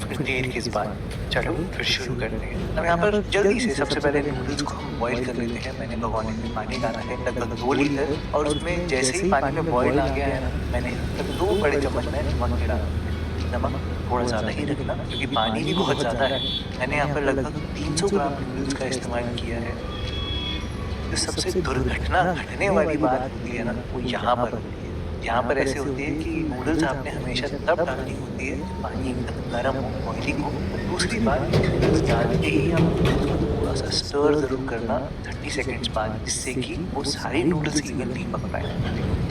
फिर देर किस बात। चलो फिर शुरू करते हैं। अब यहाँ पर जल्दी से सबसे पहले नूडल्स को हम बॉईल कर लेते हैं। मैंने भगोने में पानी डाला है लगभग 2 लीटर, और उसमें जैसे ही पानी में बॉईल आ गया है ना, मैंने यहाँ पर 2 बड़े चम्मच में नमक मिला। नमक थोड़ा ज़्यादा ही रखना क्योंकि पानी भी बहुत ज़्यादा है। मैंने यहाँ पर लगभग 300 ग्राम नूडल्स का इस्तेमाल किया है। जो सबसे दुर्घटना घटने वाली बात होती है ना, वो यहाँ पर होती है। यहाँ पर ऐसे होती है कि नूडल्स आपने हमेशा तब डालनी होती है जब पानी एकदम गर्म हो, बॉइलिंग हो। दूसरी बात, नूडल्स डालते ही आप थोड़ा सा स्टर ज़रूर करना 30 सेकंड्स बाद, जिससे कि वो सारी नूडल्स इवनली पक पाए।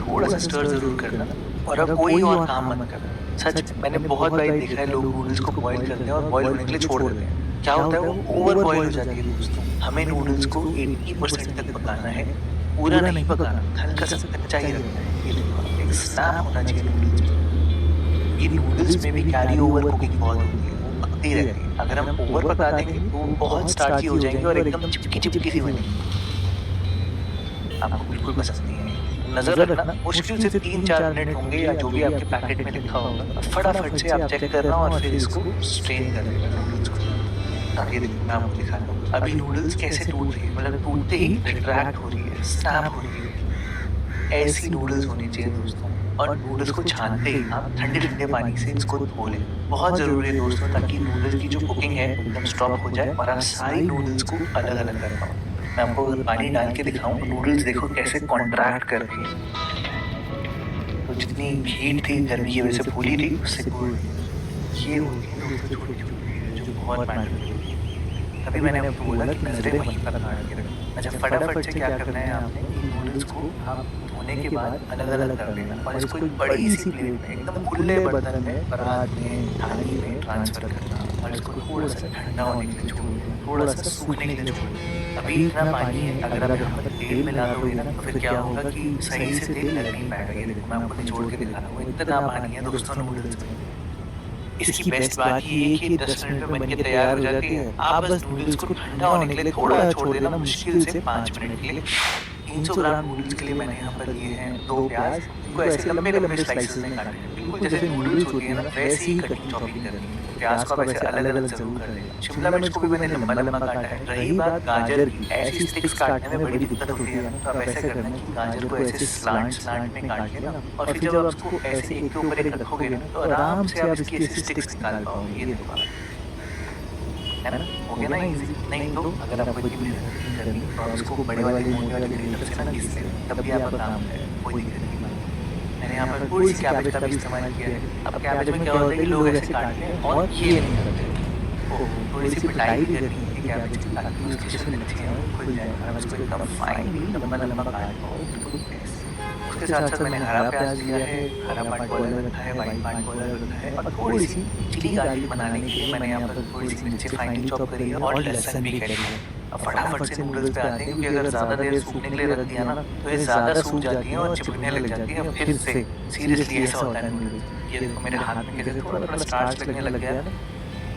थोड़ा सा स्टर ज़रूर करना, और अब कोई और काम मत करना। सच मैंने बहुत बार देखा है, लोग नूडल्स को बॉईल करते हैं और बॉईल होने के लिए छोड़ देते हैं। क्या होता है, वो ओवर बॉईल हो जाती है दोस्तों। हमें नूडल्स को 80% तक पकाना है, पूरा नहीं पकाना, हल्का सा कच्चा ही रखना है। ये देखो, एक स्नैप होना चाहिए नूडल्स में। ये नूडल्स में भी कैरी ओवर कुकिंग बहुत होती है, वो पकती रहती है। अगर हम ओवर पका देंगे तो बहुत स्टार्ची हो जाएंगे और एकदम चिपकी चिपकी सी बनेगी। आपको बिल्कुल पसंद नहीं आएगी। नजर रखना, मुश्किल से 3-4 मिनट होंगे या जो भी आपके पैकेट में लिखा होगा। फटाफट से आप चेक करना और फिर इसको स्ट्रेन कर लेना नूडल्स को। ये देखो, मैं आपको दिखा रहा हूँ अभी नूडल्स कैसे टूट रही है, मतलब टूटते ही रिट्रैक्ट हो रही है, स्नैप हो रही है। ऐसी नूडल्स होनी चाहिए दोस्तों। और नूडल्स को छानते ही आप ठंडे ठंडे पानी से इसको धो लें। बहुत ज़रूरी है दोस्तों, ताकि नूडल्स की जो कुकिंग है एकदम स्टॉप हो जाए और आप सारी नूडल्स को अलग अलग कर पाओ। मैं आपको पानी डाल के दिखाऊं, नूडल्स देखो कैसे कॉन्ट्रैक्ट कर रही है। तो जितनी हीट थी गर्मी की वजह से फूली थी, उससे फूल ये होती है दोस्तों छोटी छोटी चीज़ें जो बहुत मैटर करती है। तभी मैंने आपको बोला कि नजरें वहीं पर लगा के रखो। अच्छा, फटाफट से क्या करना है आपने, नूडल्स को आप धोने के बाद अलग अलग कर लेना और इसको एक बड़ी सी प्लेट में, एकदम खुले बर्तन में, परात में, थाली में ट्रांसफर करना और इसको थोड़ा सा ठंडा होने के लिए छोड़ना, थोड़ा सा सूखने के लिए छोड़ना। अभी इतना पानी है, अगर आप यहाँ पर तेल मिला दोगे ना तो फिर क्या होगा कि सही से तेल लग नहीं पाएगा। ये देखो, मैं आपको निचोड़ के दिखा रहा हूँ, इतना पानी है दोस्तों नूडल्स में। इसकी बेस्ट बात ये है कि 10 मिनट में बनके तैयार हो जाती है। आप बस नूडल्स को ठंडा होने के लिए थोड़ा छोड़ देना, मुश्किल से 5 मिनट के लिए। 300 ग्राम नूडल्स के लिए मैंने यहाँ पर लिए हैं 2 प्याज, इनको ऐसे लंबे लंबे स्लाइसेस में काटे हैं। बिल्कुल जैसे नूडल्स होती है ना, वैसे ही कटिंग चॉपिंग करनी है। प्याज को वैसे अलग अलग जरूर कर लेना। शिमला मिर्च को भी मैंने लंबा लंबा काटा है। रही बात गाजर की, ऐसी स्टिक्स काटने में बड़ी दिक्कत होती है ना, तो आप ऐसे करना कि गाजर को ऐसे स्लांट स्लांट में काट लेना, और फिर जब आप उसको ऐसे एक के ऊपर एक रखोगे ना, तो आराम से आप इसकी ऐसी स्टिक्स निकाल पाओगे। ये देखो, है ना, हो गया ना इजी। नहीं तो अगर आपको इतनी मेहनत नहीं करनी तो आप इसको बड़े वाले मोटे वाले ग्रेटर से ना घिस लें, तब भी आपका काम है, कोई दिक्कत नहीं। मैंने यहाँ पर थोड़ी सी कैबेज का भी इस्तेमाल किया है। अब कैबेज में क्या होता है कि लोग ऐसे काटते हैं और ये नहीं करते। थोड़ी सी पिटाई भी करनी है कैबेज की, ताकि उसकी जो मिर्ची है वो खुल जाए और उसको एकदम फाइन लंबा लंबा काट पाओ। उसके साथ साथ मैंने हरा प्याज लिया है, हरा पाट बॉयलर रखा है, वाइट पाट बॉयलर रखा है, और थोड़ी सी चिली गार्लिक बनाने के लिए मैंने यहाँ पर थोड़ी सी मिर्ची फाइनली चॉप करी है और लहसुन भी करी है। अब फटाफट से नूडल्स पे आते हैं, क्योंकि अगर ज़्यादा देर सूखने के लिए रख दिया ना तो ये ज़्यादा सूख जाती हैं और चिपकने लग जाती हैं। फिर से सीरियसली ऐसा होता है नूडल्स। ये देखो मेरे हाथ में कैसे थोड़ा थोड़ा स्टार्च लगने लग गया है ना।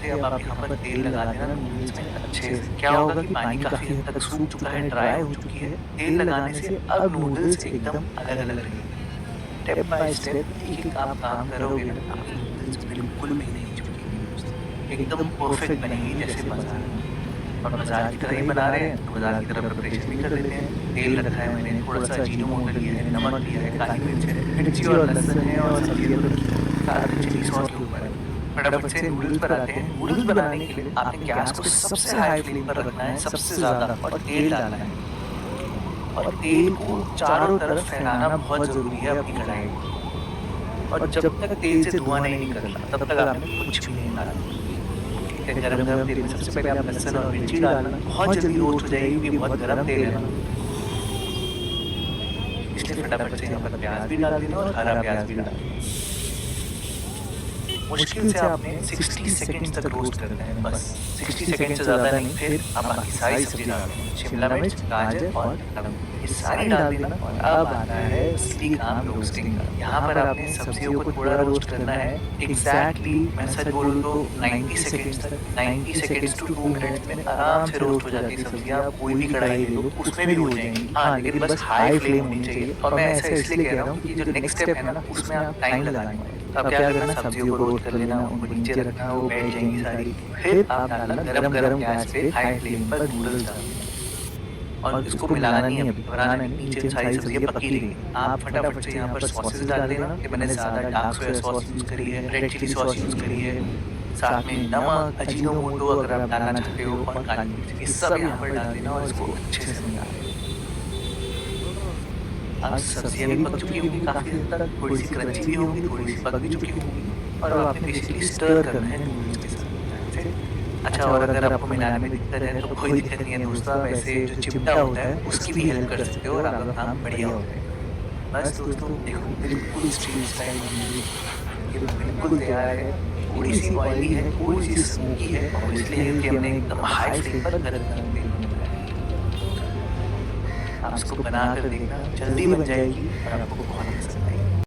तो अब आप यहाँ पर तेल लगा देना नूडल्स में अच्छे से। क्या होगा कि पानी काफ़ी हद तक सूख चुका है, ड्राई हो चुकी है। तेल लगाने से अब नूडल्स एकदम अलग अलग रहेंगे। स्टेप बाय स्टेप एक एक आप काम करोगे ना, आपकी नूडल्स बिल्कुल भी नहीं चुकेंगी, एकदम परफेक्ट बनेंगी जैसे बाजार में। और बाजार की तरह ही बना रहे हैं तो बाजार की तरह प्रिपरेशन भी कर लेते हैं। तेल रखा है मैंने, थोड़ा सा अजीनोमोटो लिया है, नमक लिया है, काली मिर्च है, मिर्ची और लहसुन है, और सब्जियाँ तो सारा चिली सॉस के ऊपर है। फटाफट से नूडल्स पर आते हैं। नूडल्स बनाने के लिए आपने गैस को सबसे हाई फ्लेम पर रखना है, सबसे ज़्यादा, और तेल डालना है। और तेल को चारों तरफ फैलाना बहुत ज़रूरी है अपनी कढ़ाई में। और जब तक तेल से धुआं नहीं निकलता तब तक आपने कुछ भी नहीं डालना। गरम गरम तेल में सबसे पहले आप लहसुन और मिर्ची डालना, बहुत जल्दी रोस्ट हो जाएगी क्योंकि बहुत गरम तेल है ना, इसलिए फटाफट से यहाँ पर प्याज भी डाल देना और हरा प्याज भी डाल देना। मुश्किल से आपने 60 सेकंड्स तक रोस्ट करना है, बस 60 सेकंड से ज़्यादा नहीं। फिर आप बाकी सारी सब्जी डाल दें, शिमला मिर्च, गाजर और टमाटर, ये सारी डाल देना। और अब आता है असली काम रोस्टिंग का। यहाँ पर आपने सब्जियों को थोड़ा रोस्ट करना है। एग्जैक्टली मैं सच बोलूँ तो 90 सेकंड्स तक, 90 सेकंड्स टू 2 मिनट्स में आराम से रोस्ट हो जाती है सब्जियाँ। आप कोई भी कढ़ाई ले लो उसमें भी हो जाएंगी। हाँ, लेकिन बस हाई फ्लेम होनी चाहिए। और मैं ऐसा इसलिए कह रहा हूँ कि जो नेक्स्ट स्टेप है ना, उसमें आप टाइम लगाने वाले, अब क्या करना, सब्जियों को रोस्ट कर लेना, उनको नीचे रखना, वो बैठ जाएंगी सारी। फिर आप डालना गरम गरम गैस पे हाई फ्लेम पर नूडल्स डालना और इसको मिलाना नहीं है, घबराना नहीं, नीचे सारी सब्जियां पकी रहेंगी। आप फटाफट से यहाँ पर सॉसेस डाल देना कि मैंने ज़्यादा डार्क सोया सॉस यूज़ करी है, रेड चिली सॉस यूज़ करी है, साथ में नमक, अजीनोमोटो अगर आप डालना चाहते हो और काली मिर्च, ये सब यहाँ पर डाल देना और इसको अच्छे से मिला देना। अब सब्जियां भी पक चुकी होंगी काफ़ी हद तक, थोड़ी सी क्रंची भी होंगी, थोड़ी सी पक भी चुकी होंगी और अब आपने बेसिकली स्टर करना है नूडल्स के साथ से। अच्छा, और अगर आपको मिलाने में दिक्कत है तो कोई दिक्कत नहीं है दोस्तों, आप ऐसे जो चिमटा होता है उसकी भी हेल्प कर सकते हो और आपका काम बढ़िया हो जाएगा। बस दोस्तों देखो, बिल्कुल स्ट्रीट स्टाइल नूडल्स ये बिल्कुल तैयार है। थोड़ी सी ऑयली है, थोड़ी सी स्मोकी है और इसलिए कि हमने एकदम हाई फ्लेम पर गरम गरम तेल में बनाया है। आप इसको बना कर देखना, जल्दी बन जाएगी और आपको बहुत